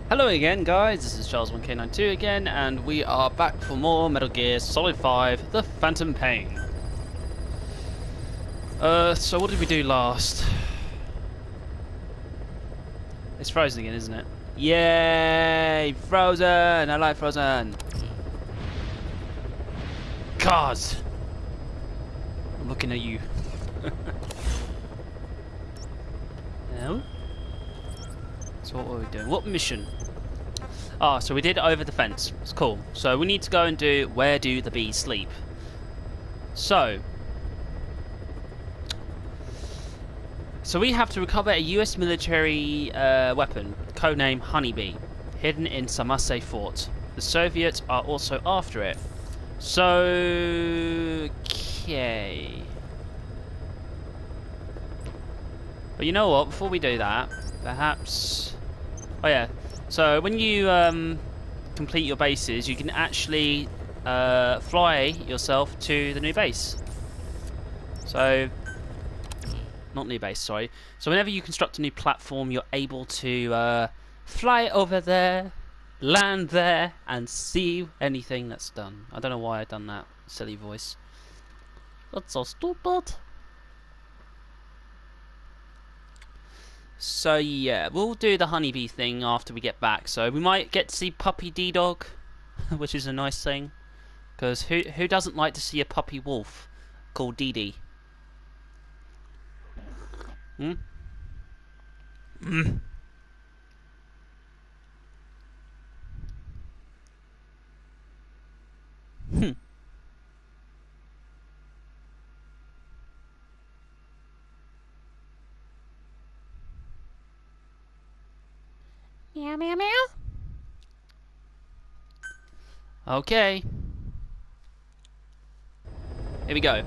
Hello again guys, this is Charles1K92 again, and we are back for more Metal Gear Solid 5, The Phantom Pain. So what did we do last? It's Frozen again, isn't it? Yay! Frozen! I like Frozen! Cars! I'm looking at you. No? So what were we doing? What mission? Ah, so we did over the fence. It's cool. So we need to go and do Where Do the Bees Sleep? So we have to recover a US military weapon, codename Honeybee, hidden in Samase Fort. The Soviets are also after it. So, okay. But you know what, before we do that, perhaps... Oh yeah, so when you complete your bases, you can actually fly yourself to the new base. So, not new base, sorry. So whenever you construct a new platform, you're able to fly over there, land there, and see anything that's done. I don't know why I've done that silly voice. That's so stupid. So yeah, we'll do the honeybee thing after we get back. So we might get to see puppy D-Dog, which is a nice thing. Because who doesn't like to see a puppy wolf called Dee? Hmm? Mm. Hmm. Meow meow meow. Okay. Here we go.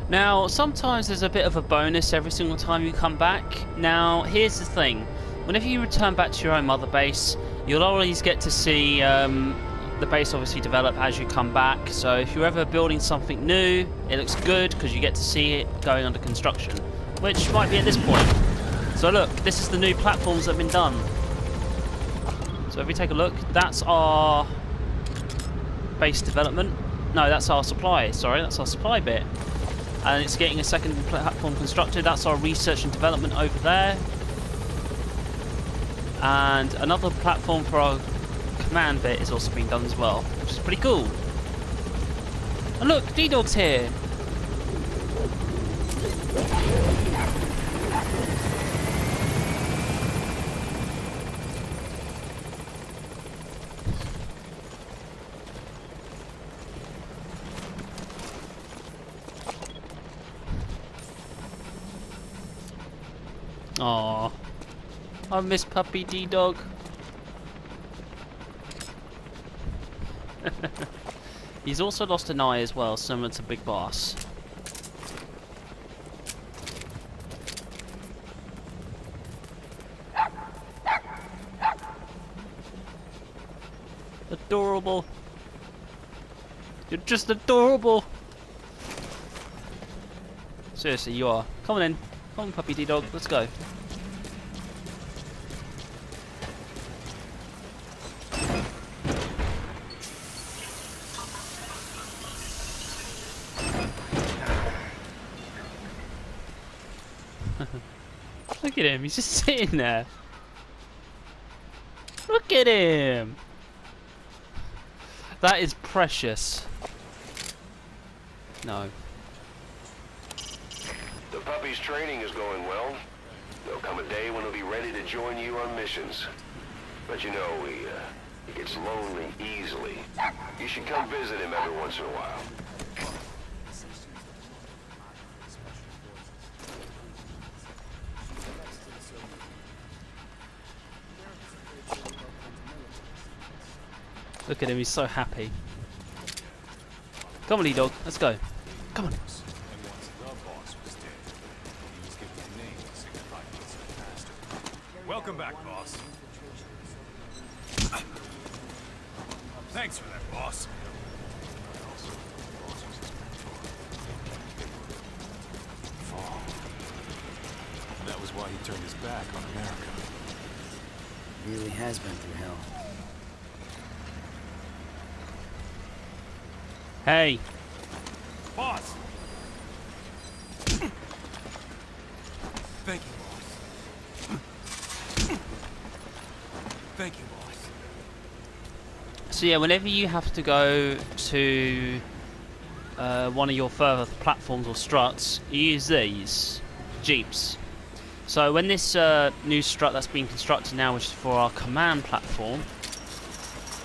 Now, sometimes there's a bit of a bonus every single time you come back. Now, here's the thing. Whenever you return back to your own mother base, you'll always get to see the base obviously develop as you come back. So if you're ever building something new, it looks good because you get to see it going under construction, which might be at this point. So look, this is the new platforms that have been done. So if we take a look, that's our base development. No, that's our supply, sorry, that's our supply bit. And it's getting a second platform constructed. That's our research and development over there. And another platform for our command bit is also being done as well, which is pretty cool. And look, D-Dog's here. Aww, I miss puppy D-Dog. He's also lost an eye as well, similar to Big Boss. Adorable. You're just adorable. Seriously, you are. Come on in. Come on, puppy D-Dog, let's go. Look at him, he's just sitting there. Look at him. That is precious. No. The puppy's training is going well. There'll come a day when he'll be ready to join you on missions. But you know, he gets lonely easily. You should come visit him every once in a while. Look at him, he's so happy. Come on, E-Dog, let's go. Come on. Welcome back, boss. Thanks for that, boss. That was why he turned his back on America. Really has been through hell. Hey. Boss! Thank you, boss. Thank you, boss. So yeah, whenever you have to go to one of your further platforms or struts, you use these jeeps. So when this new strut that's being constructed now, which is for our command platform,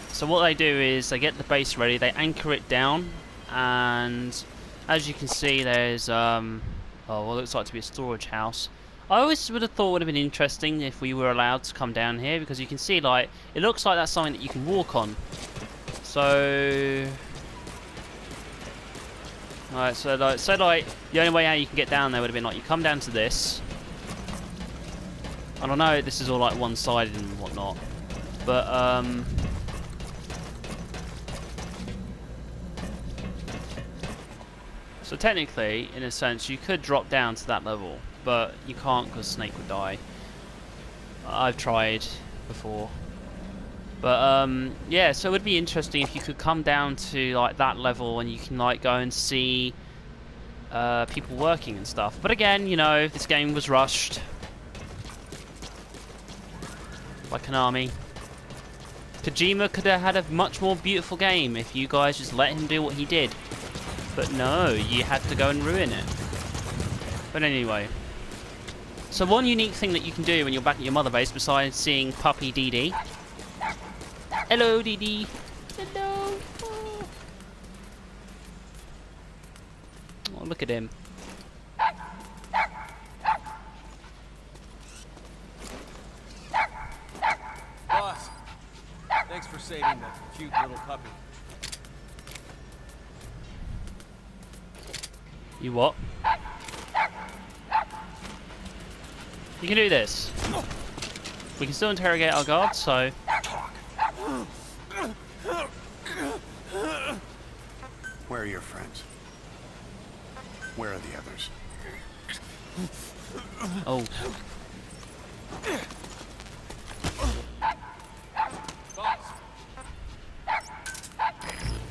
so what they do is they get the base ready, they anchor it down, and as you can see there's what looks like to be a storage house. I always would have thought it would have been interesting if we were allowed to come down here, because you can see like it looks like that's something that you can walk on. So alright, so like the only way how you can get down there would have been like you come down to this. I don't know, this is all like one-sided and whatnot, but so technically, in a sense, you could drop down to that level, but you can't because Snake would die. I've tried before. But yeah, so it would be interesting if you could come down to like that level and you can like go and see people working and stuff. But again, you know, this game was rushed by Konami. Kojima could have had a much more beautiful game if you guys just let him do what he did. But no, you had to go and ruin it. But anyway. So one unique thing that you can do when you're back at your mother base, besides seeing puppy DD. Hello, DD. Hello. Oh, look at him. Boss, thanks for saving that cute little puppy. You what? You can do this. We can still interrogate our guards, so... Where are your friends? Where are the others? Oh. Boss,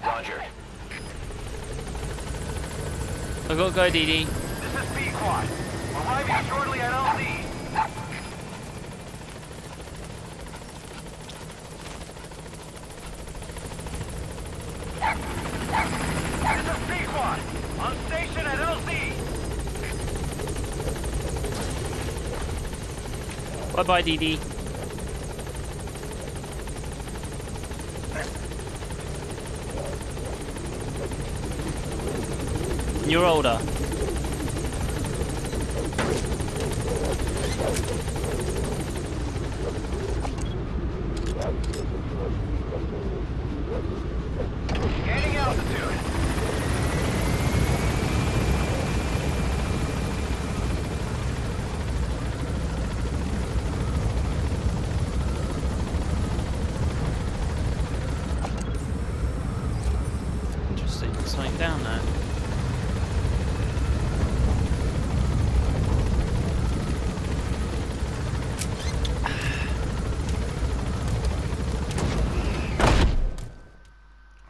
Roger. Go, DD. This is B-Quad. Arriving shortly at LZ. This is B-Quad. On station at LZ. Bye-bye, DD. You're older. Gaining altitude. Interesting. There's something down there.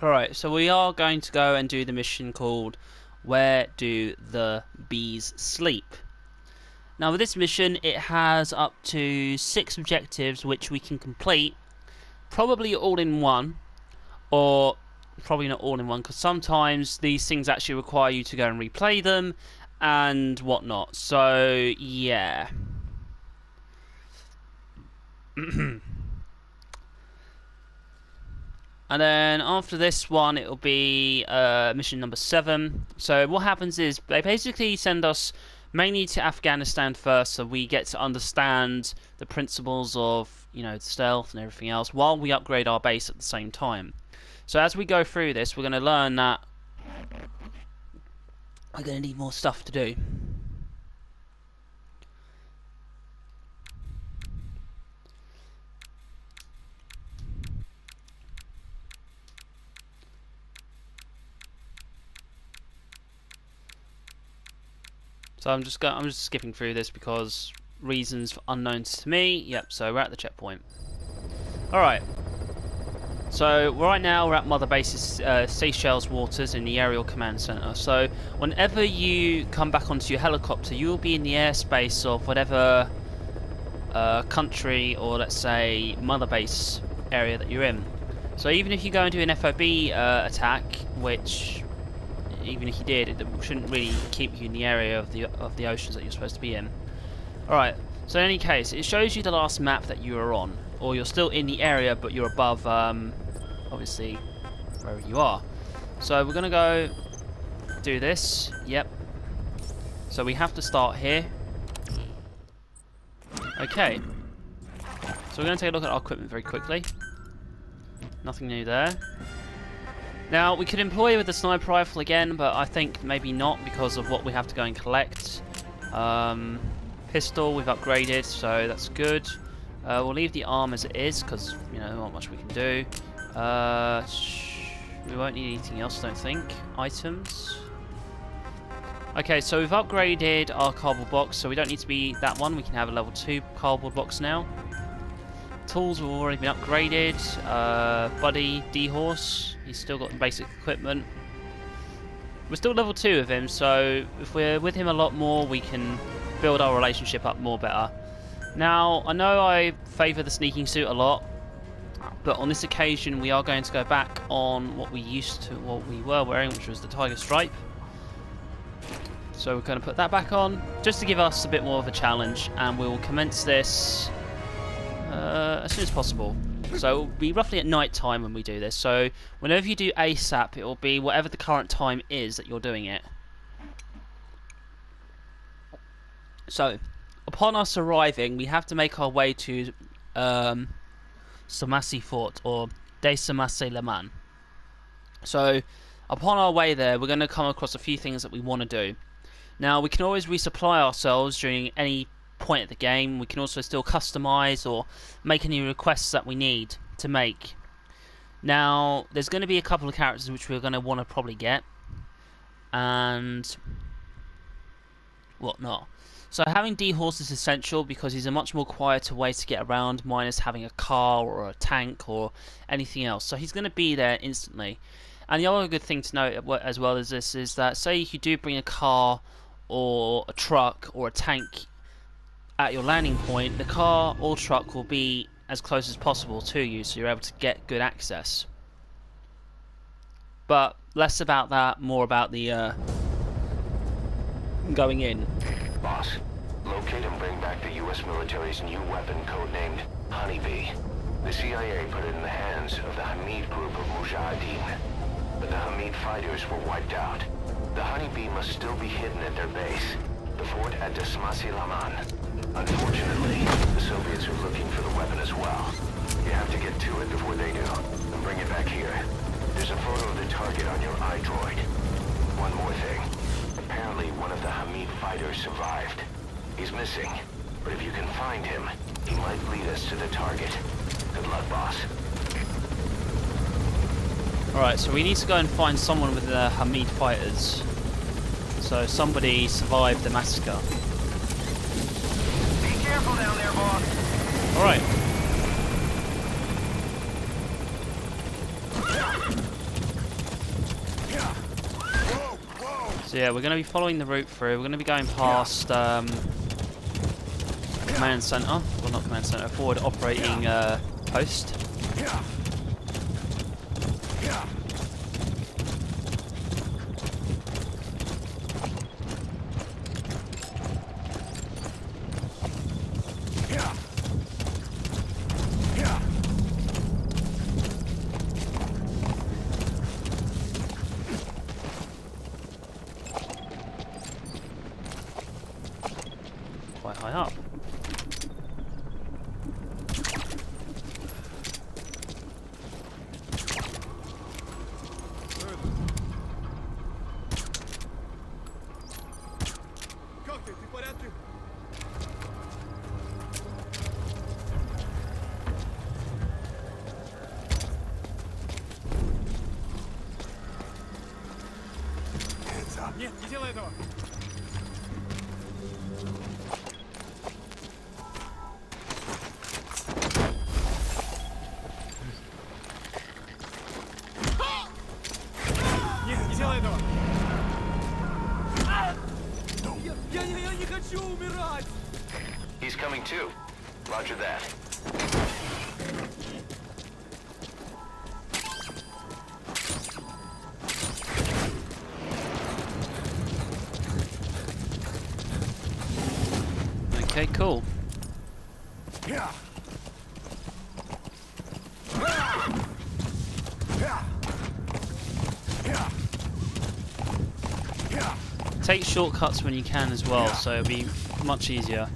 Alright, so we are going to go and do the mission called Where Do the Bees Sleep? Now with this mission it has up to 6 objectives which we can complete, probably all in one, or probably not all in one, because sometimes these things actually require you to go and replay them and whatnot, so yeah. And then after this one, it'll be mission number 7. So what happens is they basically send us mainly to Afghanistan first, so we get to understand the principles of, you know, stealth and everything else, while we upgrade our base at the same time. So as we go through this, we're going to learn that we're going to need more stuff to do. So I'm just skipping through this because reasons unknown to me. Yep, so we're at the checkpoint. Alright. So right now we're at Mother Base's Seychelles waters in the aerial command center. So whenever you come back onto your helicopter, you'll be in the airspace of whatever country or let's say Mother Base area that you're in. So even if you go into an FOB attack, which even if you did, it shouldn't really keep you in the area of the oceans that you're supposed to be in. Alright, so in any case, it shows you the last map that you were on, or you're still in the area but you're above obviously wherever you are. So we're gonna go do this. Yep. So we have to start here. Okay. So we're gonna take a look at our equipment very quickly. Nothing new there. Now we could employ with the sniper rifle again, but I think maybe not because of what we have to go and collect. Pistol we've upgraded, so that's good. We'll leave the arm as it is because you know not much we can do. We won't need anything else, I don't think. Items. Okay, so we've upgraded our cardboard box, so we don't need to be that one. We can have a level 2 cardboard box now. Tools have already been upgraded. Buddy, D-Horse, he's still got the basic equipment. We're still level 2 with him, so if we're with him a lot more, we can build our relationship up more better. Now, I know I favour the sneaking suit a lot, but on this occasion we are going to go back on what we were wearing, which was the Tiger Stripe. So we're going to put that back on, just to give us a bit more of a challenge, and we will commence this as soon as possible. So it will be roughly at night time when we do this. So whenever you do ASAP, it will be whatever the current time is that you're doing it. So upon us arriving, we have to make our way to Samasi Fort, or De Samasi Leman. So upon our way there, we're going to come across a few things that we want to do. Now we can always resupply ourselves during any point of the game. We can also still customize or make any requests that we need to make. Now there's going to be a couple of characters which we're going to want to probably get and whatnot. So having D-Horse is essential because he's a much more quieter way to get around, minus having a car or a tank or anything else. So he's going to be there instantly. And the other good thing to note as well as this is that say you do bring a car or a truck or a tank at your landing point, the car or truck will be as close as possible to you, so you're able to get good access. But less about that, more about the going in. Boss, locate and bring back the U.S. military's new weapon codenamed Honeybee. The CIA put it in the hands of the Hamide group of Mujahideen, but the Hamide fighters were wiped out. The Honeybee must still be hidden at their base, the fort at Desmasi Laman. Unfortunately, the Soviets are looking for the weapon as well. You have to get to it before they do, and bring it back here. There's a photo of the target on your iDroid. One more thing. Apparently, one of the Hamide fighters survived. He's missing, but if you can find him, he might lead us to the target. Good luck, boss. Alright, so we need to go and find someone with the Hamide fighters. So somebody survived the massacre. Be careful down there, boss. Alright. So yeah, we're going to be following the route through. We're going to be going past command center. Well, not command center, forward operating post. Quite high up. Hands up. Нет, не делай этого. 2. Roger that. Okay, cool. Yeah. Take shortcuts when you can as well, so it'll be much easier.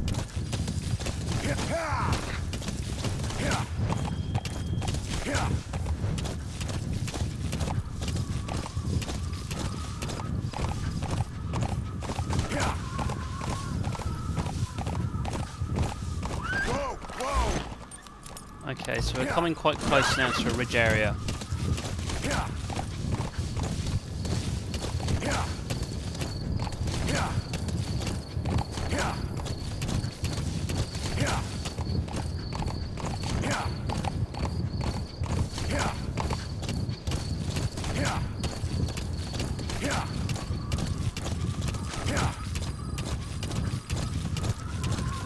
Okay, so we're coming quite close now to a ridge area.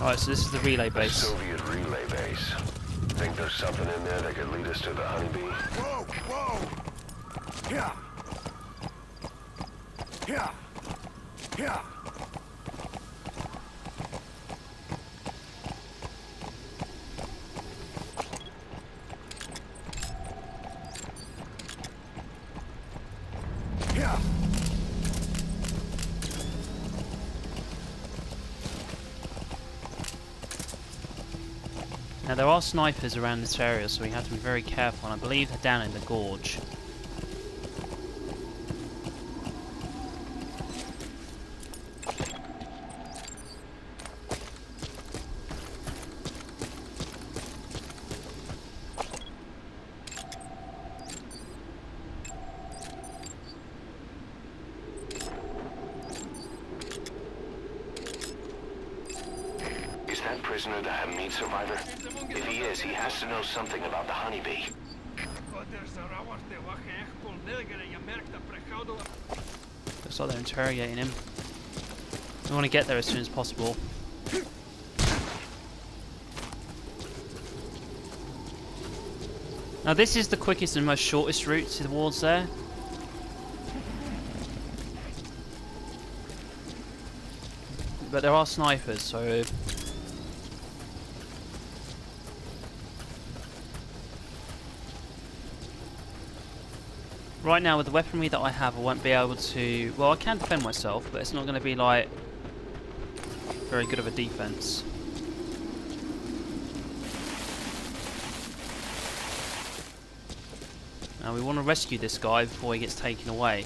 Alright, so this is the relay base. Soviet relay base. Think there's something in there that could lead us to the Honeybee? Whoa, whoa! Yeah. Yeah. Yeah. Yeah. Now there are snipers around this area, so we have to be very careful, and I believe they're down in the gorge. Is that prisoner the Hamide survivor? If he is, he has to know something about the Honeybee. Looks like they're interrogating him. We want to get there as soon as possible. Now this is the quickest and most shortest route towards there. But there are snipers, so... Right now, with the weaponry that I have, I won't be able to... Well, I can defend myself, but it's not going to be, like, very good of a defense. Now, we want to rescue this guy before he gets taken away.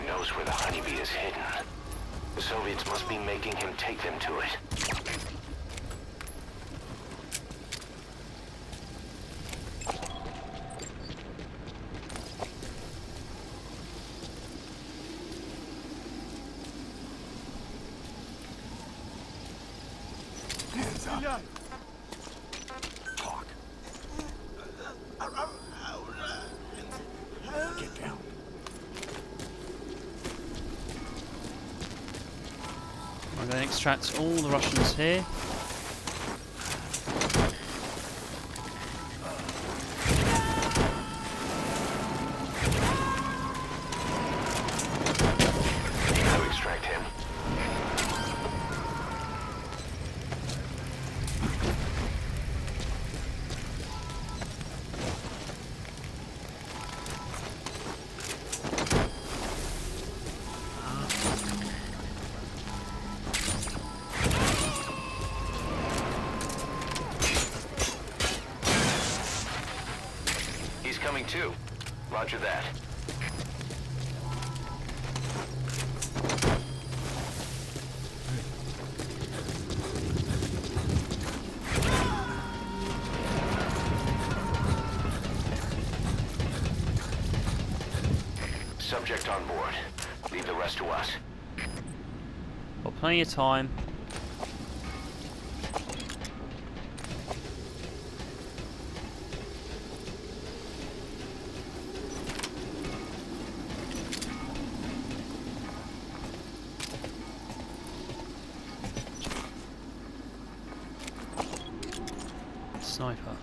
Knows where the Honeybee is hidden. The Soviets must be making him take them to it. Hands up. Talk. Get down. I'm going to extract all the Russians here. too. Roger that. Subject on board. Leave the rest to us. Got plenty of time. Sniper.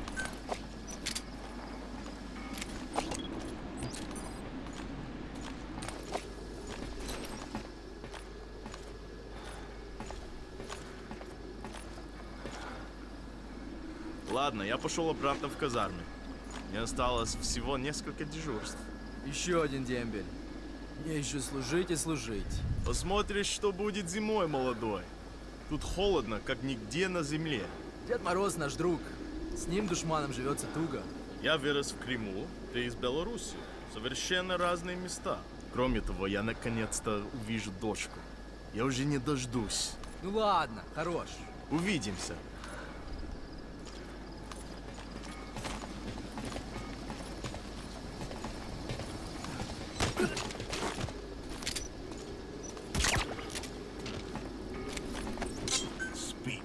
Ладно, я пошел обратно в казармы. Мне осталось всего несколько дежурств. Еще один дембель. Мне еще служить и служить. Посмотришь, что будет зимой, молодой. Тут холодно, как нигде на земле. Дед Мороз наш друг. С ним душманом живется туго. Я вырос в Крыму, ты из Беларуси. Совершенно разные места. Кроме того, я наконец-то увижу дочку. Я уже не дождусь. Ну ладно, хорош. Увидимся. Speak.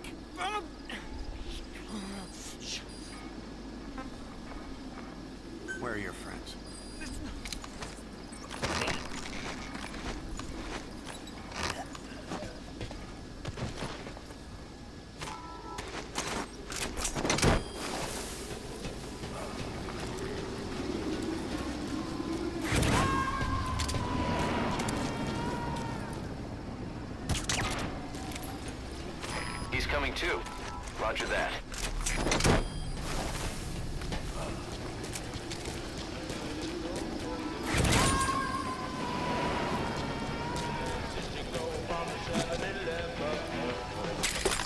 Where are your friends? He's coming too. Roger that.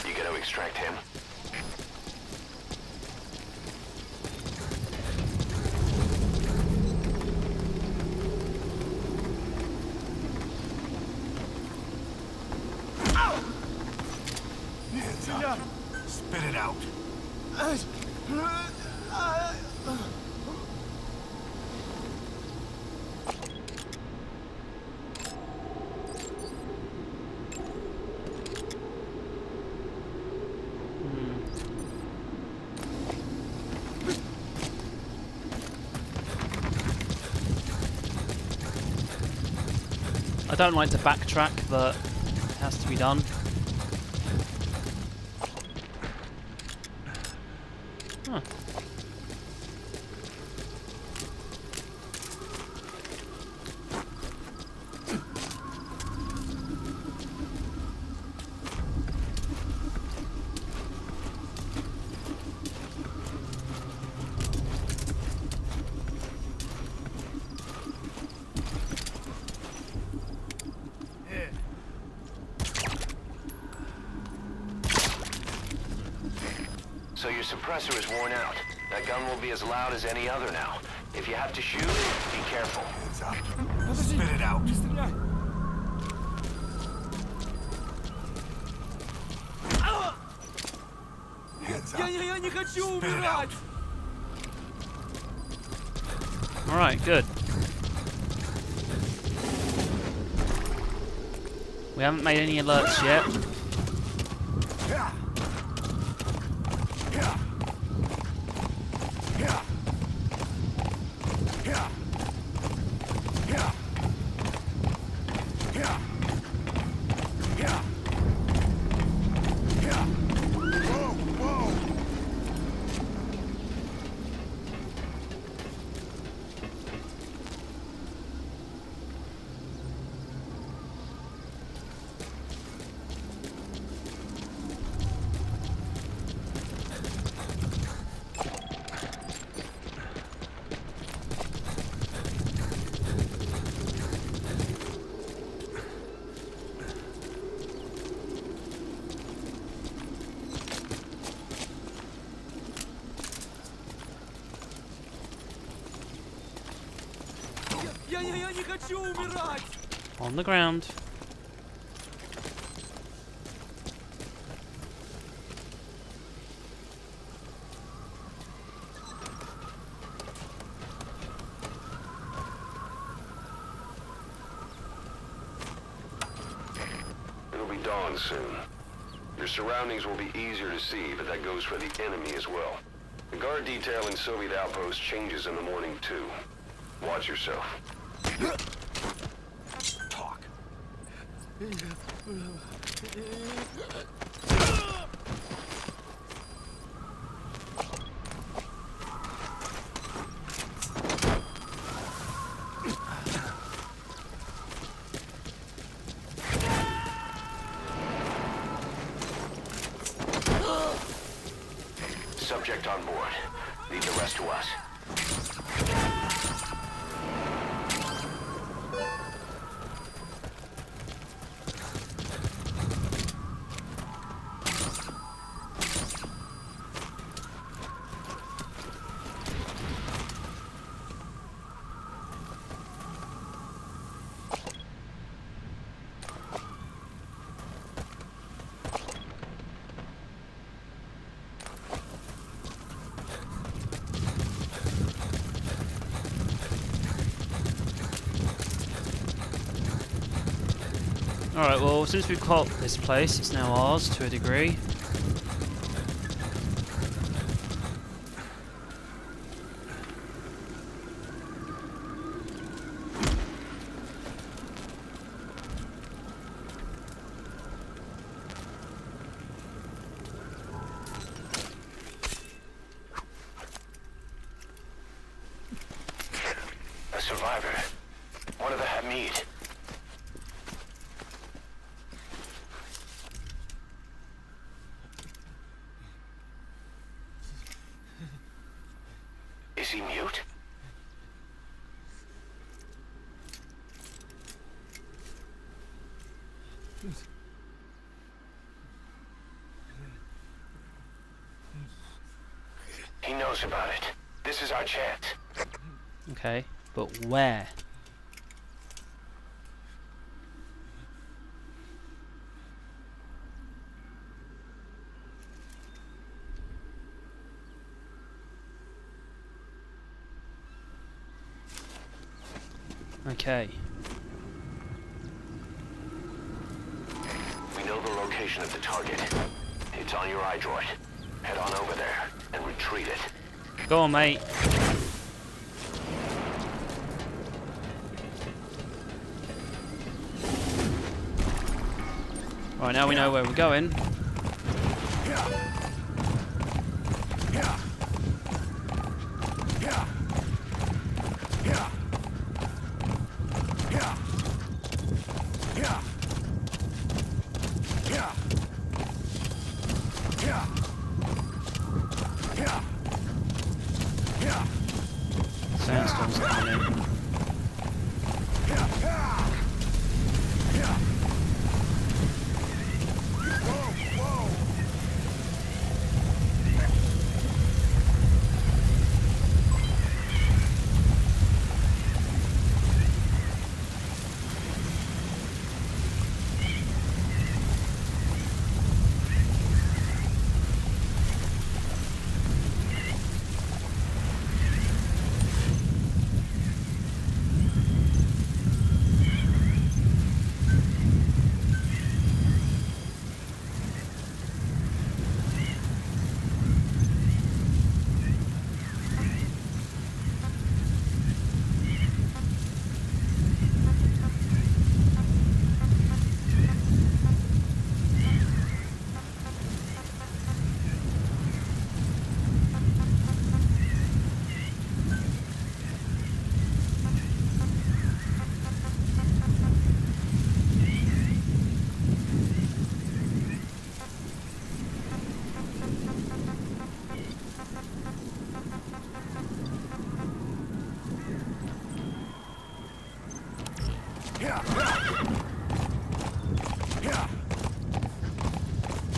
You gotta extract him. Hands up. Spit it out. I don't like to backtrack, but it has to be done. Huh. So your suppressor is worn out. That gun will be as loud as any other now. If you have to shoot, be careful. Hands up. Spit it out. Hands up. Я не хочу Spit it умирать! out. Alright, good. We haven't made any alerts yet. Yeah. Yeah. Yeah. Yeah. Yeah. Yeah. Yeah. Yeah. Whoa, whoa. Я не хочу умирать! On the ground. It'll be dawn soon. Your surroundings will be easier to see, but that goes for the enemy as well. The guard detail in Soviet outposts changes in the morning, too. Watch yourself. Talk. Subject on board. Leave the rest to us. Alright, well, since we've caught this place, it's now ours to a degree. A survivor. One of the Hamide. Is he mute? He knows about it. This is our chance. Okay, but where? Okay. We know the location of the target. It's on your iDroid. Head on over there and retrieve it. Go on, mate. Right, now we know where we're going. Sandstorm's coming in.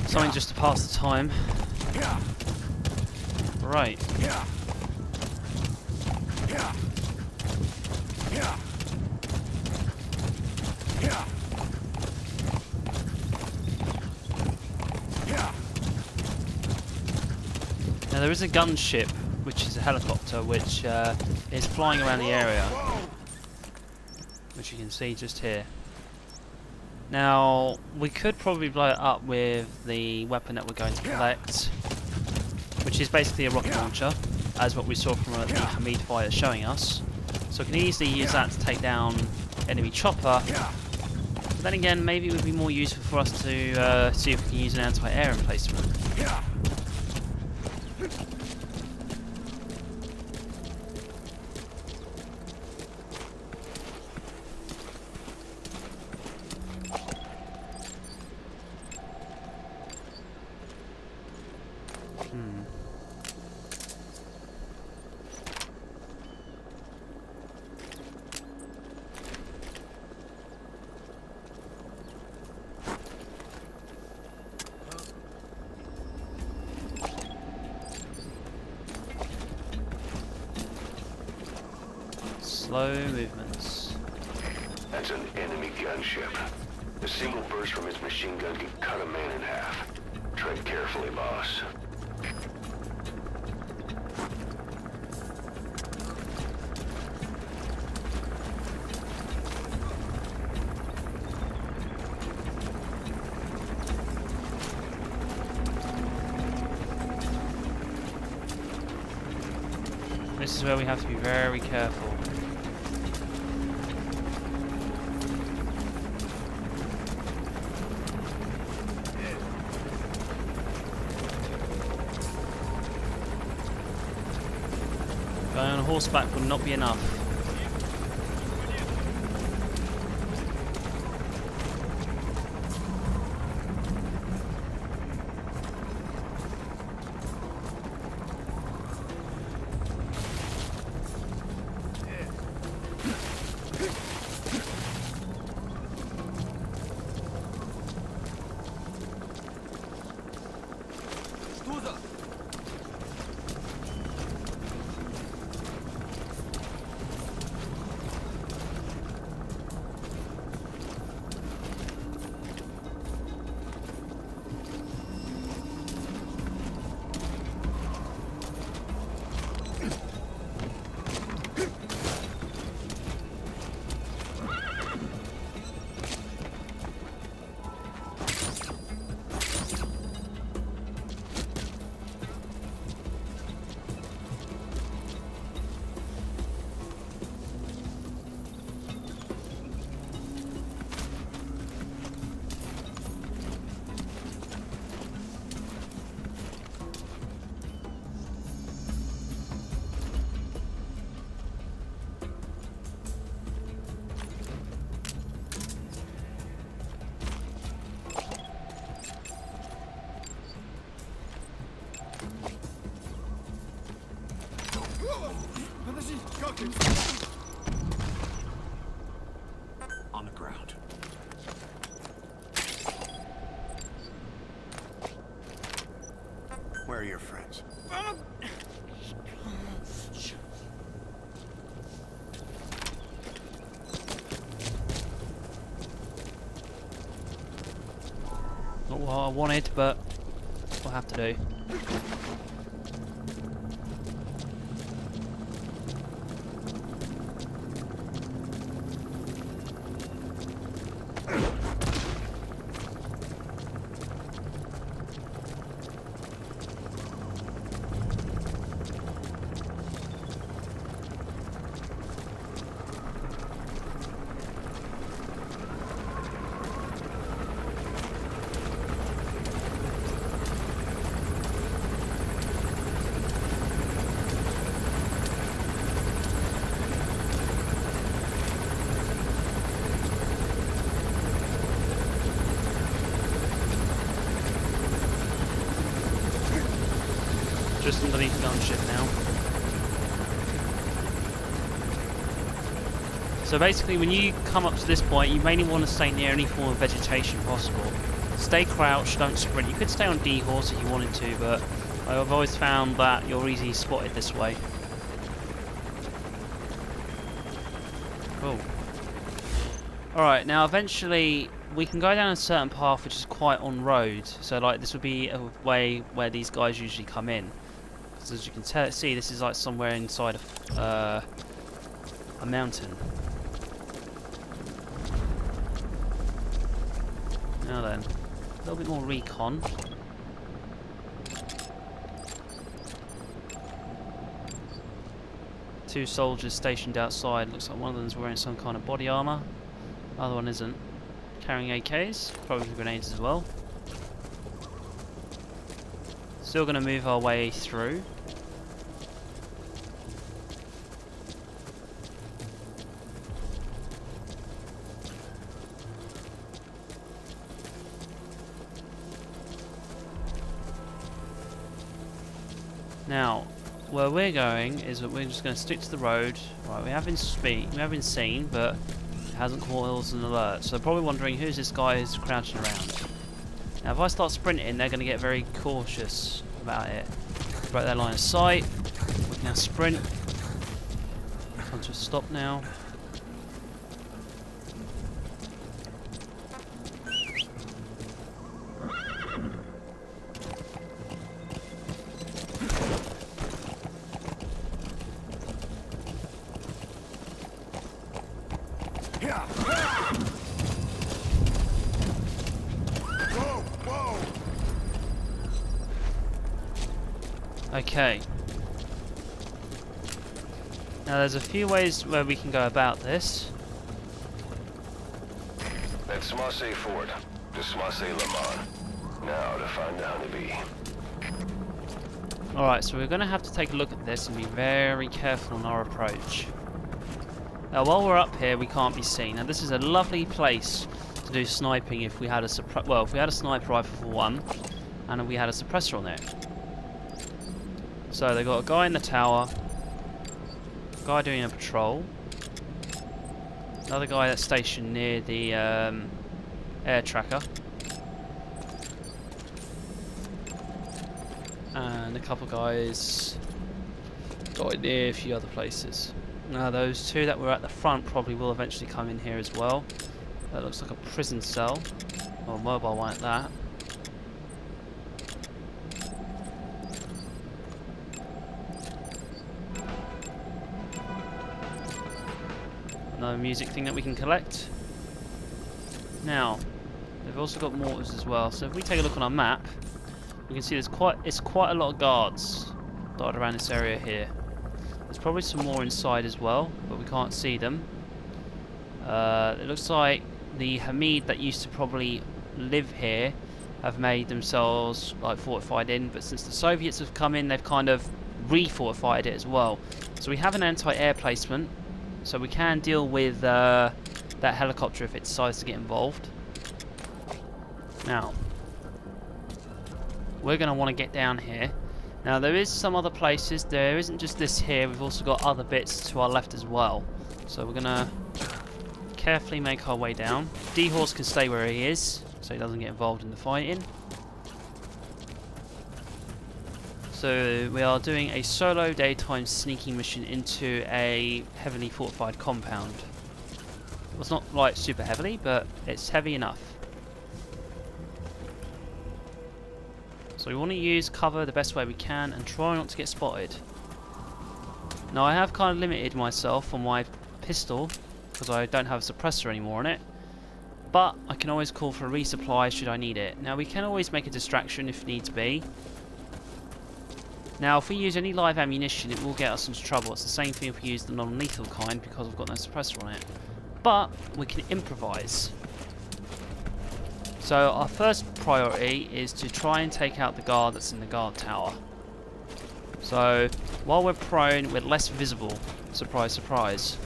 Something just to pass the time. Right. there is a gunship, which is a helicopter, which is flying around the area, which you can see just here. Now, we could probably blow it up with the weapon that we're going to collect, which is basically a rocket launcher, as what we saw from the Hamide fighter showing us. So we can easily use that to take down enemy chopper. But then again, maybe it would be more useful for us to see if we can use an anti-air emplacement. Slow movements. That's an enemy gunship. A single burst from its machine gun could cut a man in half. Tread carefully, boss. This is where we have to be very careful. Going on horseback would not be enough. On the ground. Where are your friends? Not what I wanted, but we'll have to do. Just underneath the gunship now. So basically, when you come up to this point, you mainly want to stay near any form of vegetation possible. Stay crouched, don't sprint. You could stay on D horse if you wanted to, but I've always found that you're easily spotted this way. Cool. Alright, now eventually we can go down a certain path which is quite on road. So like this would be a way where these guys usually come in. Because as you can see, this is like somewhere inside of a mountain. Now then, a little bit more recon. Two soldiers stationed outside. Looks like one of them's wearing some kind of body armor. The other one isn't. Carrying AKs, probably grenades as well. Still going to move our way through. Now, where we're going is that we're just going to stick to the road. Right, we have been seen, but it hasn't caused an alert. So they're probably wondering who's this guy who's crouching around. Now, if I start sprinting, they're going to get very cautious about it. Break their line of sight. We can now sprint. Come to a stop now. Okay. Now there's a few ways where we can go about this. That's Smasse Fort, to Smasse Lamont. Now to find the honeybee. Alright, so we're going to have to take a look at this and be very careful in our approach. Now while we're up here we can't be seen. Now this is a lovely place to do sniping if we had a if we had a sniper rifle for one, and if we had a suppressor on it. So they've got a guy in the tower, a guy doing a patrol, another guy that's stationed near the air tracker, and a couple guys dotted near a few other places. Now those two that were at the front probably will eventually come in here as well. That looks like a prison cell, or a mobile one at that. Another music thing that we can collect. Now, they've also got mortars as well. So if we take a look on our map, we can see it's quite a lot of guards dotted around this area here. There's probably some more inside as well, but we can't see them. It looks like the Hamide that used to probably live here have made themselves like fortified in, but since the Soviets have come in, they've kind of re-fortified it as well. So we have an anti-air placement. So we can deal with that helicopter if it decides to get involved. Now, we're going to want to get down here. Now there is some other places, there isn't just this here, we've also got other bits to our left as well. So we're going to carefully make our way down. D-Horse can stay where he is, so he doesn't get involved in the fighting. So we are doing a solo daytime sneaking mission into a heavily fortified compound. Well, it's not like super heavily, but it's heavy enough. So we want to use cover the best way we can and try not to get spotted. Now I have kind of limited myself on my pistol because I don't have a suppressor anymore on it. But I can always call for a resupply should I need it. Now we can always make a distraction if needs be. Now if we use any live ammunition it will get us into trouble. It's the same thing if we use the non-lethal kind because I've got no suppressor on it. But we can improvise. So our first priority is to try and take out the guard that's in the guard tower. So while we're prone we're less visible. Surprise, surprise.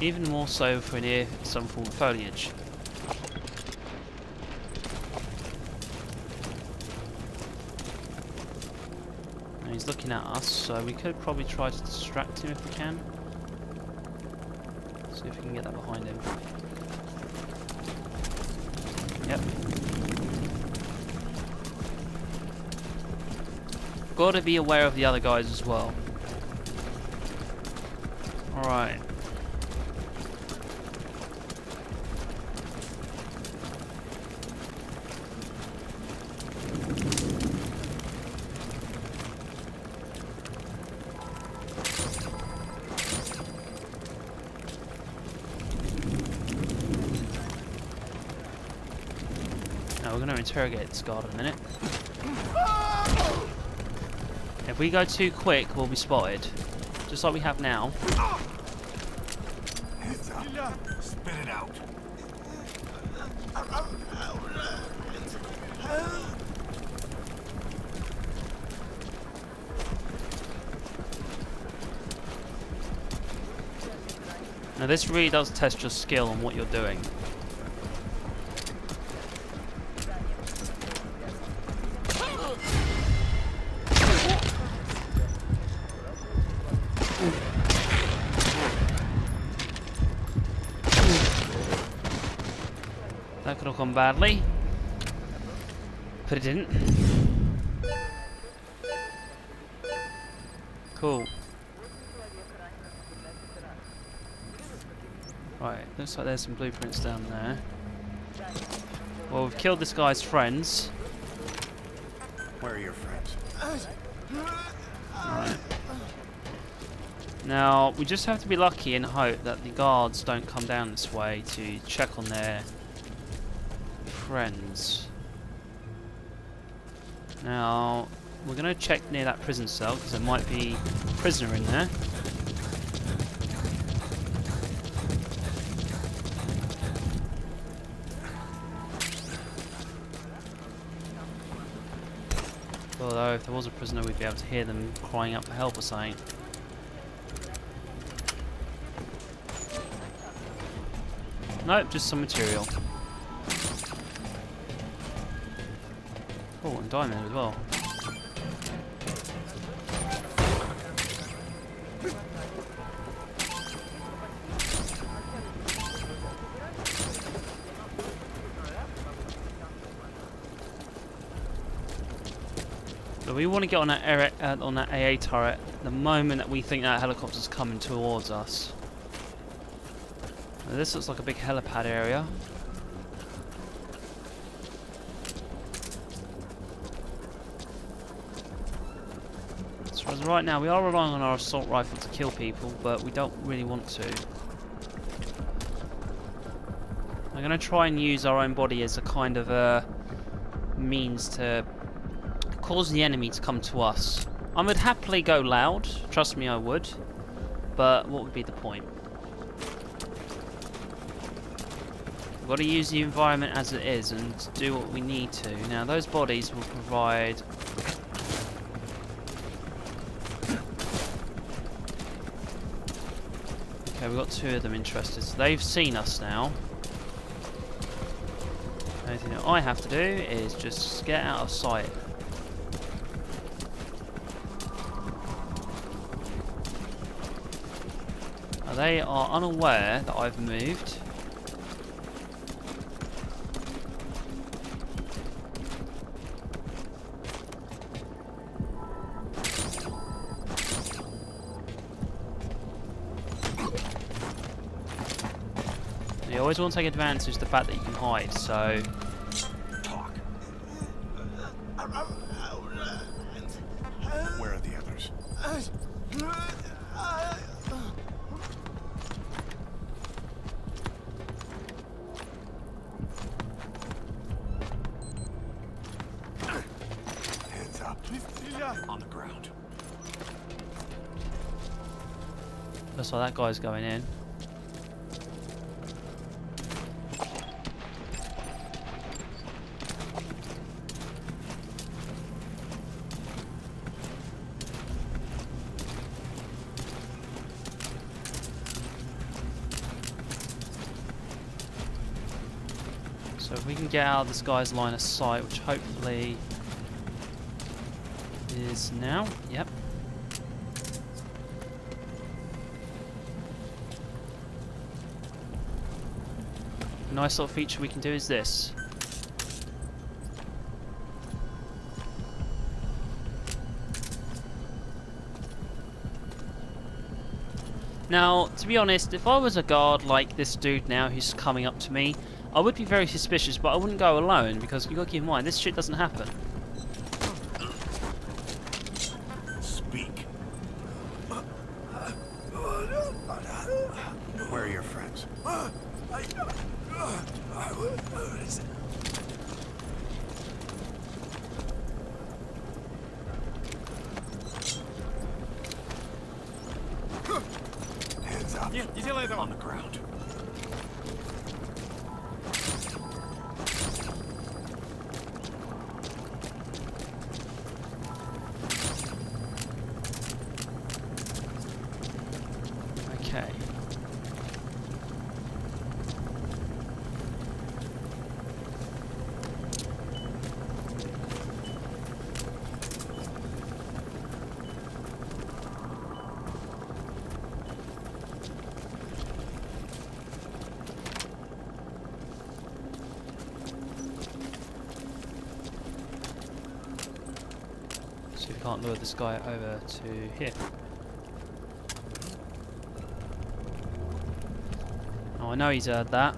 Even more so if we're near some form of foliage. Now he's looking at us, so we could probably try to distract him if we can. See if we can get that behind him. Yep. Got to be aware of the other guys as well. Alright. we're going to interrogate this guard in a minute. If we go too quick, we'll be spotted. Just like we have now. Hands up. Spit it out. Now this really does test your skill on what you're doing. That could have gone badly, but it didn't. Cool. Right, looks like there's some blueprints down there. Well, we've killed this guy's friends. Where are your friends? Right. Now, we just have to be lucky and hope that the guards don't come down this way to check on their friends. Now, we're going to check near that prison cell because there might be a prisoner in there. Although, if there was a prisoner, we'd be able to hear them crying out for help or something. Nope, just some material. Oh, and diamond as well. So we want to get on that AA turret the moment that we think that helicopter's coming towards us. Now this looks like a big helipad area. So as right now we are relying on our assault rifle to kill people, but we don't really want to. I'm going to try and use our own body as a kind of a means to cause the enemy to come to us. I would happily go loud, trust me I would, but what would be the point? We've got to use the environment as it is and do what we need to. Now those bodies will provide okay, we've got two of them interested, so they've seen us now. The only thing that I have to do is just get out of sight. They are unaware that I've moved. You always want to take advantage of the fact that you can hide, so Talk. Where are the others? Hands up. On the ground. looks like that guy's going in. So if we can get out of this guy's line of sight, which hopefully is now, yep. A nice little feature we can do is this. Now, to be honest, if I was a guard like this dude now who's coming up to me, I would be very suspicious, but I wouldn't go alone because you've got to keep in mind, this shit doesn't happen. Speak. Where are your friends? Нет, не делай этого! On the ground. Okay. So we can't lure this guy over to here. Oh, I know he's heard that.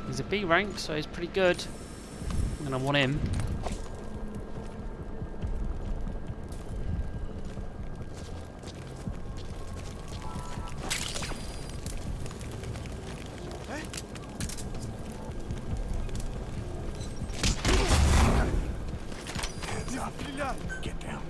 He's a B rank, so he's pretty good. I'm gonna want him. Hands up. Get down.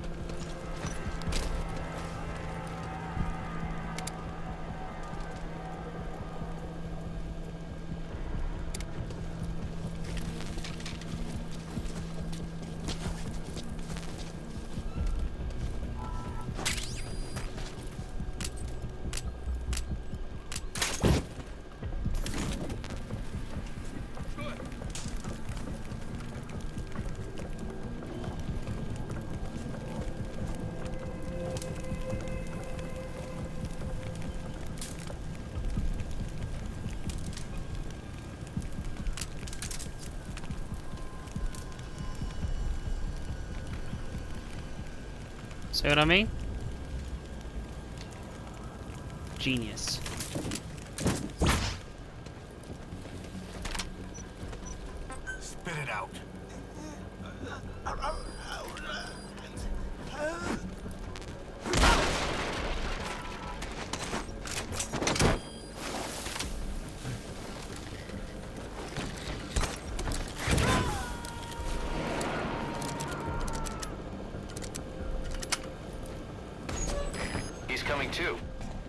See what I mean? Genius. Spit it out. He's coming too.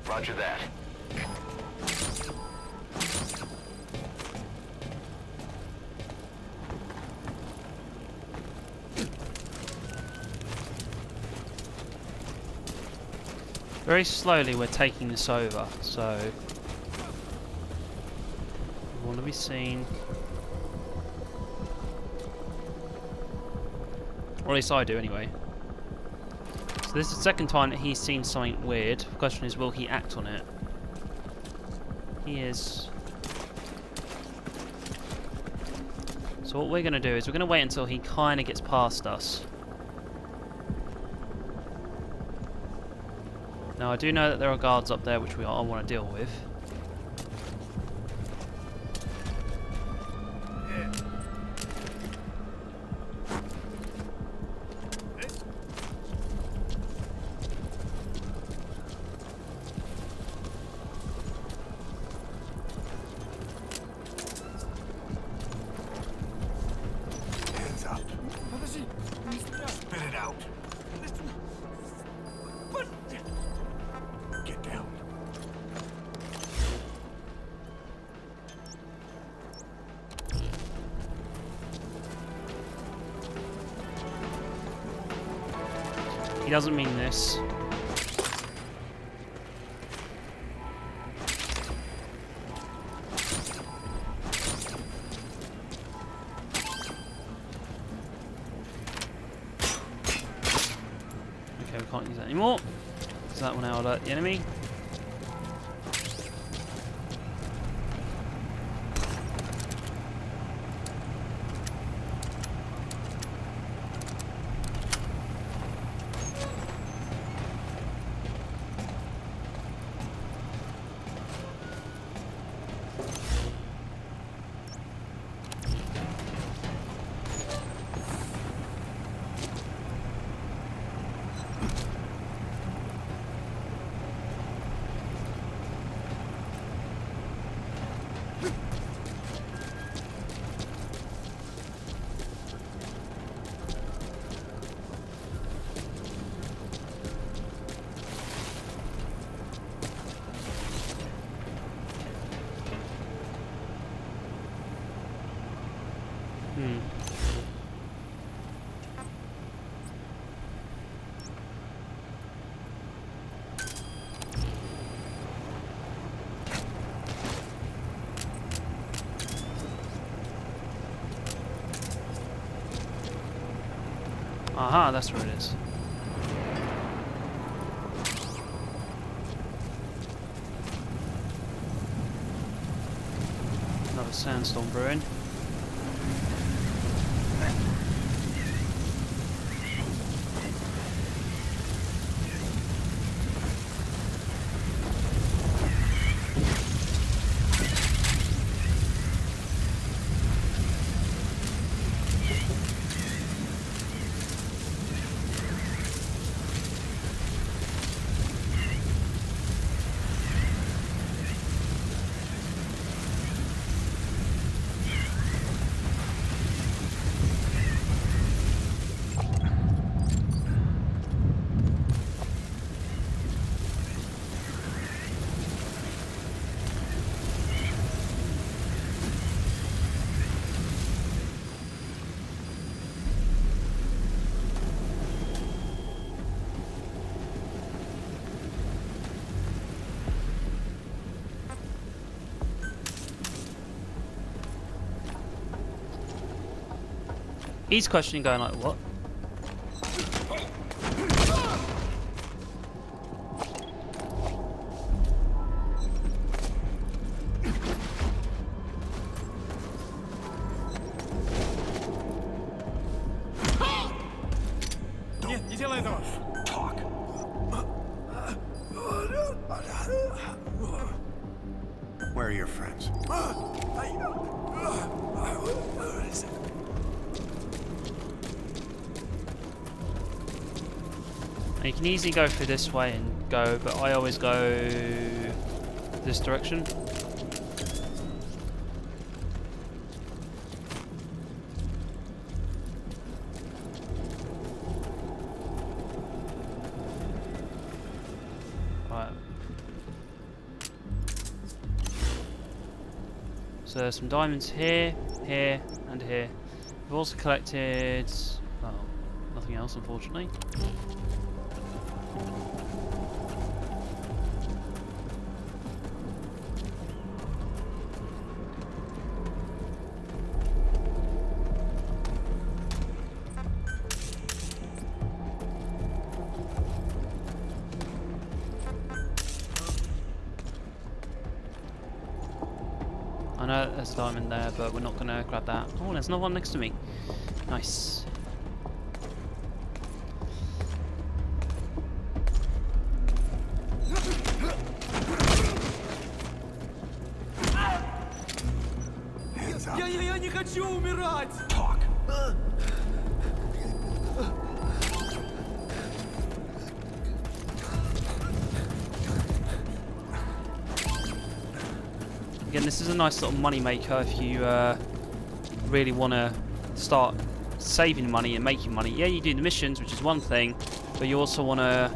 Roger that. Very slowly we're taking this over, so we want to be seen. Or at least I do anyway. So this is the second time that he's seen something weird. The question is, will he act on it? He is. So what we're going to do is we're going to wait until he kind of gets past us. Now I do know that there are guards up there which I want to deal with. Hands up. Spit it out. Get down. He doesn't mean this. Okay, we can't use that anymore. So that will now alert the enemy. Aha, that's where it is. Another sandstorm brewing. He's questioning, going like, what? Нет, не делай этого! Where are your friends? You can easily go through this way and go, but I always go this direction. Right. So there's some diamonds here, here, and here. We've also collected, well, nothing else unfortunately. I know there's a diamond there, but we're not going to grab that. Oh, there's another one next to me. Nice. Hands up. Я не хочу умирать! Talk. Again, this is a nice little money maker if you really want to start saving money and making money. Yeah, you do the missions, which is one thing, but you also want to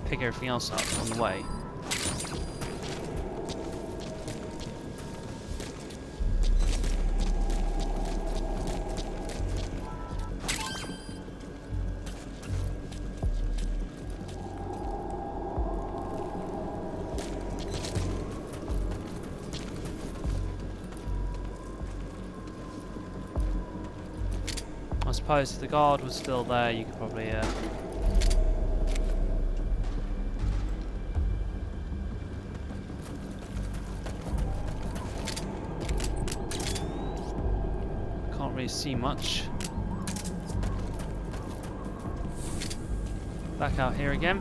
pick everything else up on the way. I suppose if the guard was still there, you could probably can't really see much. Back out here again.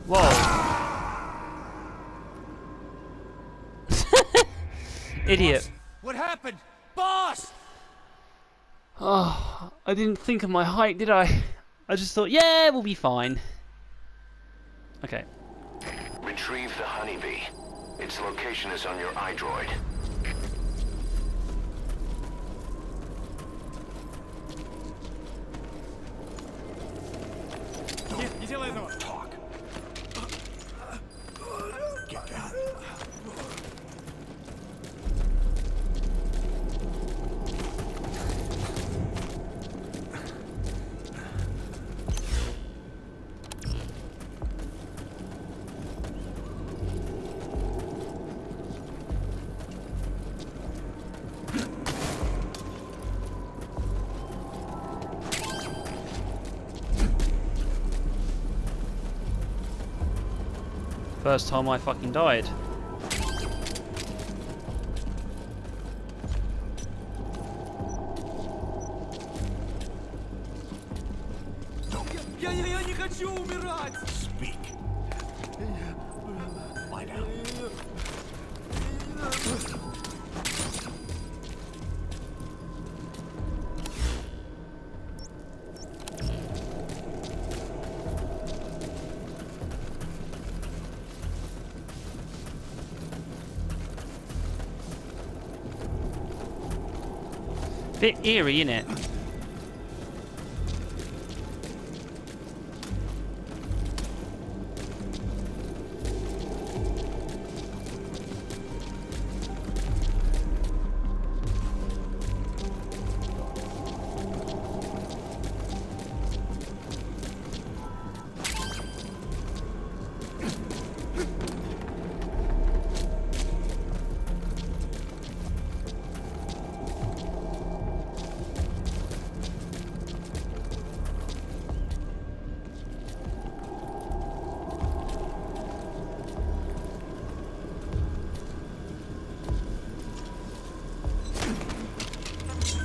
Whoa. Idiot. What happened? Boss! Oh, I didn't think of my height, did I? I just thought, yeah, we'll be fine. Okay. Retrieve the honeybee. Its location is on your iDroid. Нет, не делай этого! Talk. Get down. First time I fucking died. Я не хочу умирать! Speak. Lie down. Bit eerie, innit?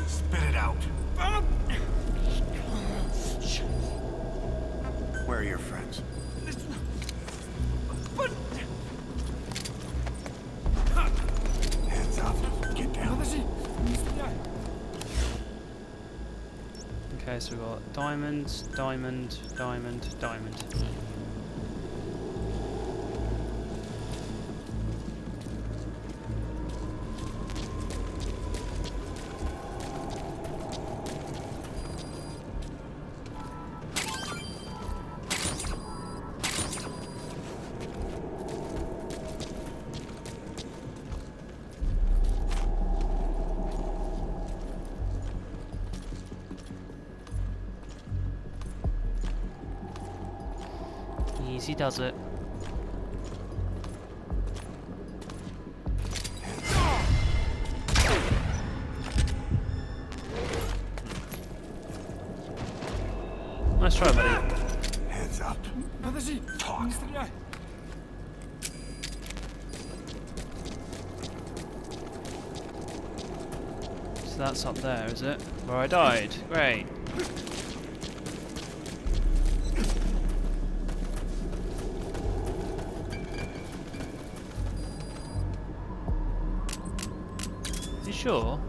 Spit it out. Where are your friends? But... Hands up. Get down. Подожди, не стреляй. Okay, so we've got diamond, diamond, diamond, diamond. Easy does it. Nice try, buddy. Hands up. Подожди, не стреляй. So that's up there, is it? Where I died. Great. You sure?